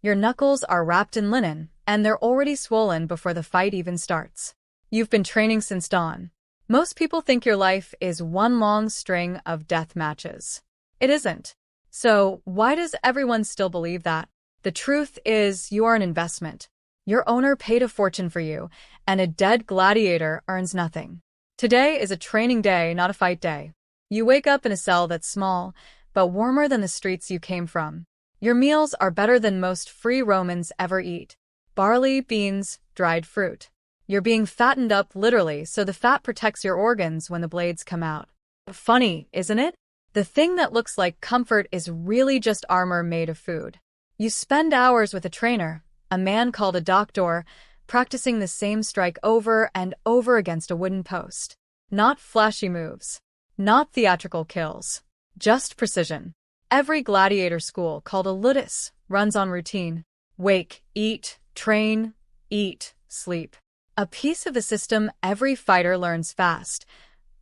Your knuckles are wrapped in linen, and they're already swollen before the fight even starts. You've been training since dawn. Most people think your life is one long string of death matches. It isn't. So, why does everyone still believe that? The truth is, you are an investment. Your owner paid a fortune for you, and a dead gladiator earns nothing. Today is a training day, not a fight day. You wake up in a cell that's small, but warmer than the streets you came from. Your meals are better than most free Romans ever eat. Barley, beans, dried fruit. You're being fattened up literally so the fat protects your organs when the blades come out. Funny, isn't it? The thing that looks like comfort is really just armor made of food. You spend hours with a trainer, a man called a doctor, practicing the same strike over and over against a wooden post. Not flashy moves. Not theatrical kills. Just precision. Every gladiator school, called a ludus, runs on routine. Wake, eat, train, eat, sleep. A piece of the system every fighter learns fast.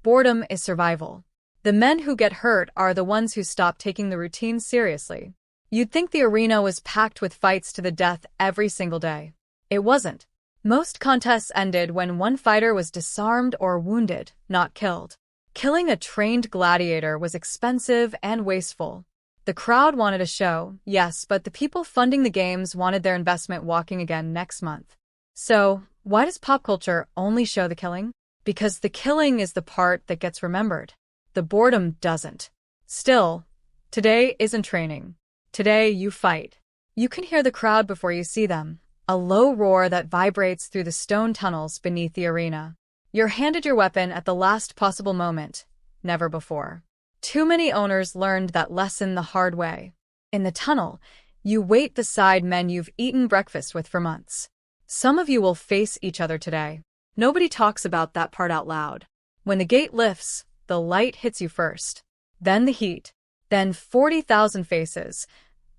Boredom is survival. The men who get hurt are the ones who stop taking the routine seriously. You'd think the arena was packed with fights to the death every single day. It wasn't. Most contests ended when one fighter was disarmed or wounded, not killed. Killing a trained gladiator was expensive and wasteful. The crowd wanted a show, yes, but the people funding the games wanted their investment walking again next month. So, why does pop culture only show the killing? Because the killing is the part that gets remembered. The boredom doesn't. Still, today isn't training. Today you fight. You can hear the crowd before you see them, a low roar that vibrates through the stone tunnels beneath the arena. You're handed your weapon at the last possible moment, never before. Too many owners learned that lesson the hard way. In the tunnel, you wait beside men you've eaten breakfast with for months. Some of you will face each other today. Nobody talks about that part out loud. When the gate lifts, the light hits you first. Then the heat. Then 40,000 faces,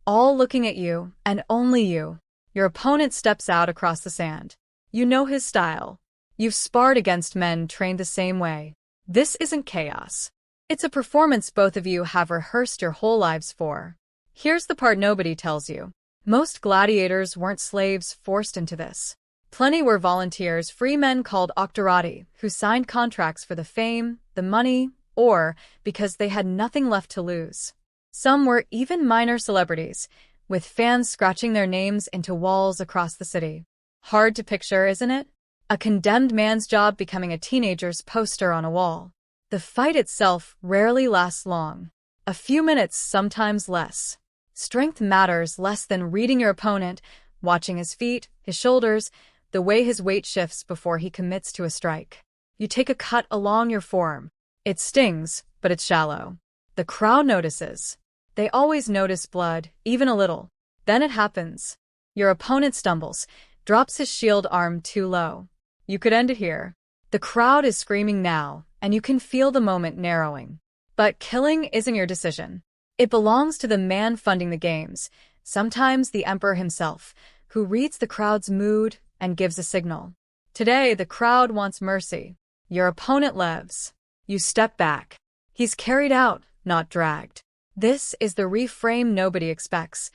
all looking at you, and only you. Your opponent steps out across the sand. You know his style. You've sparred against men trained the same way. This isn't chaos. It's a performance both of you have rehearsed your whole lives for. Here's the part nobody tells you. Most gladiators weren't slaves forced into this. Plenty were volunteers, free men called octorati, who signed contracts for the fame, the money, or because they had nothing left to lose. Some were even minor celebrities, with fans scratching their names into walls across the city. Hard to picture, isn't it? A condemned man's job becoming a teenager's poster on a wall. The fight itself rarely lasts long. A few minutes, sometimes less. Strength matters less than reading your opponent, watching his feet, his shoulders, the way his weight shifts before he commits to a strike. You take a cut along your forearm. It stings, but it's shallow. The crowd notices. They always notice blood, even a little. Then it happens. Your opponent stumbles, drops his shield arm too low. You could end it here. The crowd is screaming now, and you can feel the moment narrowing. But killing isn't your decision. It belongs to the man funding the games, sometimes the emperor himself, who reads the crowd's mood and gives a signal. Today, the crowd wants mercy. Your opponent leaves. You step back. He's carried out, not dragged. This is the reframe nobody expects.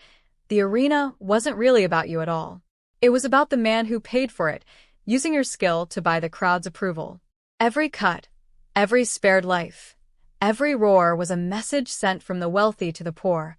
The arena wasn't really about you at all. It was about the man who paid for it, using your skill to buy the crowd's approval. Every cut, every spared life, every roar was a message sent from the wealthy to the poor,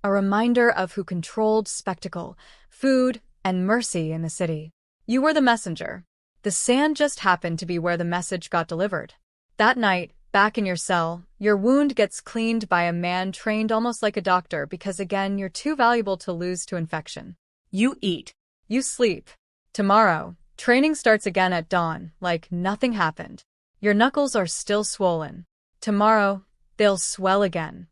a reminder of who controlled spectacle, food, and mercy in the city. You were the messenger. The sand just happened to be where the message got delivered. That night, back in your cell, your wound gets cleaned by a man trained almost like a doctor because again, you're too valuable to lose to infection. You eat. You sleep. Tomorrow, training starts again at dawn, like nothing happened. Your knuckles are still swollen. Tomorrow, they'll swell again.